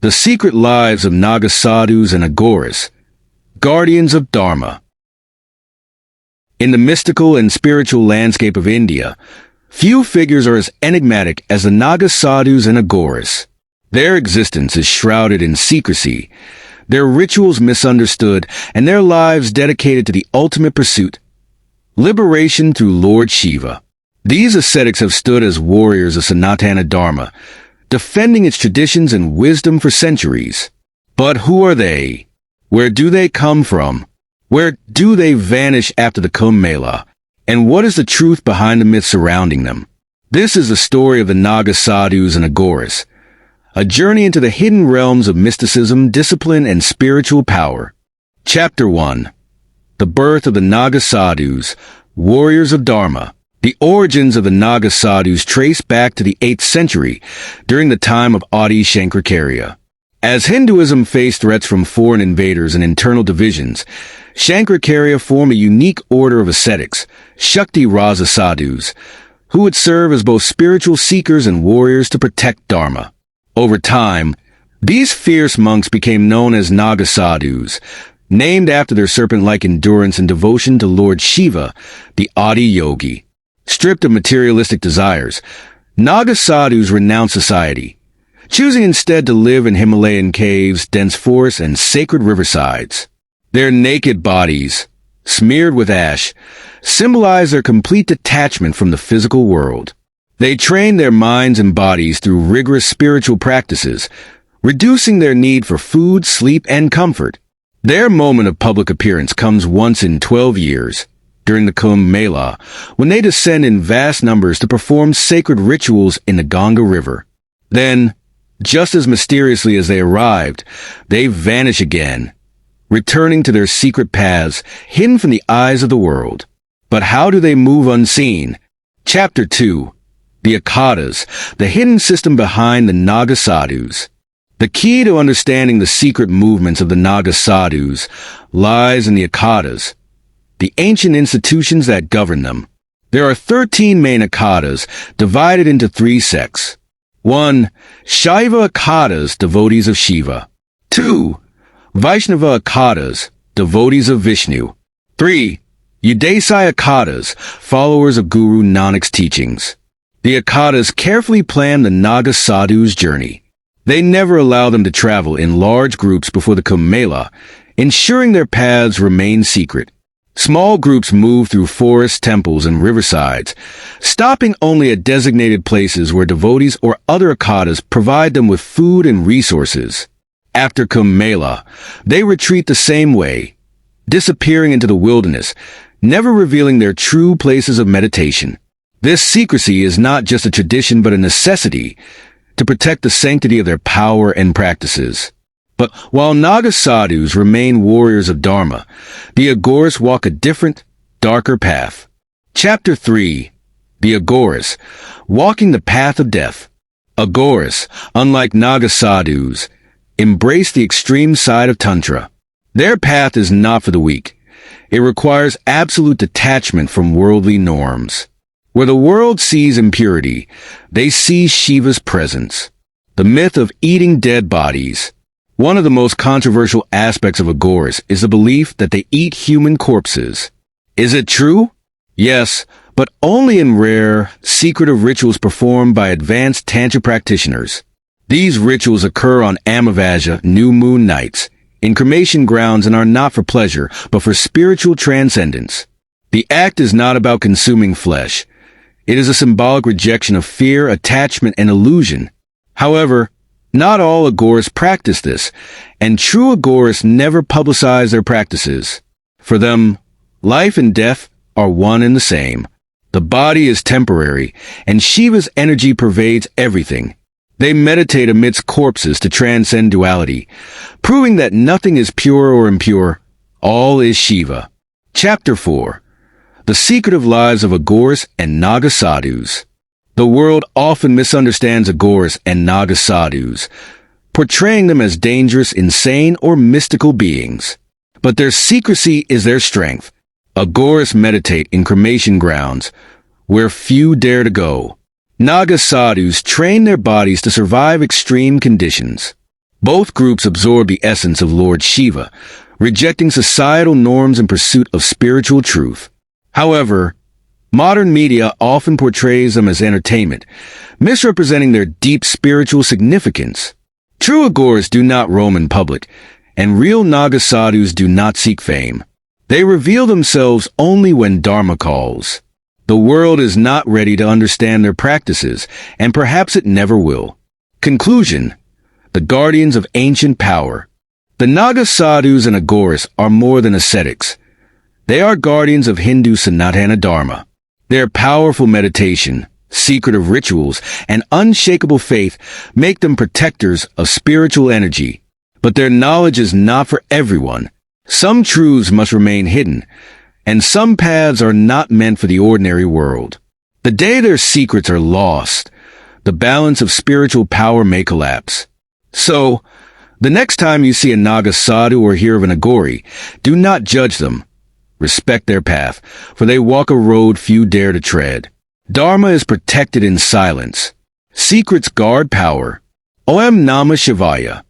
The Secret Lives of Naga Sadhus and Aghoris, Guardians of Dharma. In the mystical and spiritual landscape of India, few figures are as enigmatic as the Naga Sadhus and Aghoris. Their existence is shrouded in secrecy, their rituals misunderstood, and their lives dedicated to the ultimate pursuit, liberation through Lord Shiva. These ascetics have stood as warriors of Sanatana Dharma, defending its traditions and wisdom for centuries. But who are they? Where do they come from? Where do they vanish after the Kumbh Mela? And what is the truth behind the myths surrounding them? This is the story of the Naga Sadhus and Aghoris, a journey into the hidden realms of mysticism, discipline, and spiritual power. Chapter 1. The Birth of the Naga Sadhus, Warriors of Dharma. The origins of the Naga Sadhus trace back to the 8th century, during the time of Adi Shankaracharya. As Hinduism faced threats from foreign invaders and internal divisions, Shankaracharya formed a unique order of ascetics, Shakti Rasa Sadhus, who would serve as both spiritual seekers and warriors to protect Dharma. Over time, these fierce monks became known as Naga Sadhus, named after their serpent-like endurance and devotion to Lord Shiva, the Adi Yogi. Stripped of materialistic desires, Naga Sadhus renounced society, choosing instead to live in Himalayan caves, dense forests, and sacred riversides. Their naked bodies, smeared with ash, symbolize their complete detachment from the physical world. They train their minds and bodies through rigorous spiritual practices, reducing their need for food, sleep, and comfort. Their moment of public appearance comes once in 12 years, during the Kumbh Mela, when they descend in vast numbers to perform sacred rituals in the Ganga River. Then, just as mysteriously as they arrived, they vanish again, returning to their secret paths, hidden from the eyes of the world. But how do they move unseen? Chapter 2. The Akhatas, the hidden system behind the Naga Sadhus. The key to understanding the secret movements of the Naga Sadhus lies in the Akhatas, the ancient institutions that govern them. There are 13 main Akhatas, divided into 3 sects. 1. Shaiva Akhatas, devotees of Shiva. 2. Vaishnava Akhatas, devotees of Vishnu. 3. Udasai Akhatas, followers of Guru Nanak's teachings. The Akhatas carefully plan the Naga Sadhus' journey. They never allow them to travel in large groups before the Kumbh Mela, ensuring their paths remain secret. Small groups move through forests, temples, and riversides, stopping only at designated places where devotees or other Akhatas provide them with food and resources. After Kumbh Mela, they retreat the same way, disappearing into the wilderness, never revealing their true places of meditation. This secrecy is not just a tradition but a necessity to protect the sanctity of their power and practices. But while Naga Sadhus remain warriors of Dharma, the Aghoris walk a different, darker path. Chapter 3. The Aghoris, walking the path of death. Aghoris, unlike Naga Sadhus, embrace the extreme side of Tantra. Their path is not for the weak. It requires absolute detachment from worldly norms. Where the world sees impurity, they see Shiva's presence. The myth of eating dead bodies. One of the most controversial aspects of Aghoris is the belief that they eat human corpses. Is it true? Yes, but only in rare, secretive rituals performed by advanced Tantra practitioners. These rituals occur on Amavasya, new moon nights, in cremation grounds, and are not for pleasure, but for spiritual transcendence. The act is not about consuming flesh. It is a symbolic rejection of fear, attachment, and illusion. However, not all Aghoris practice this, and true Aghoris never publicize their practices. For them, life and death are one and the same. The body is temporary, and Shiva's energy pervades everything. They meditate amidst corpses to transcend duality, proving that nothing is pure or impure, all is Shiva. Chapter 4. The Secretive Lives of Aghoris and Naga Sadhus. The world often misunderstands Aghoris and Naga Sadhus, portraying them as dangerous, insane, or mystical beings. But their secrecy is their strength. Aghoris meditate in cremation grounds, where few dare to go. Naga Sadhus train their bodies to survive extreme conditions. Both groups absorb the essence of Lord Shiva, rejecting societal norms in pursuit of spiritual truth. However, modern media often portrays them as entertainment, misrepresenting their deep spiritual significance. True Aghoris do not roam in public, and real Naga sadhus do not seek fame. They reveal themselves only when Dharma calls. The world is not ready to understand their practices, and perhaps it never will. Conclusion: the guardians of ancient power. The Naga sadhus and Aghoris are more than ascetics. They are guardians of Hindu Sanatana Dharma. Their powerful meditation, secretive rituals, and unshakable faith make them protectors of spiritual energy. But their knowledge is not for everyone. Some truths must remain hidden, and some paths are not meant for the ordinary world. The day their secrets are lost, the balance of spiritual power may collapse. So, the next time you see a Naga sadhu or hear of an Aghori, do not judge them. Respect their path, for they walk a road few dare to tread. Dharma is protected in silence. Secrets guard power. Om Namah Shivaya.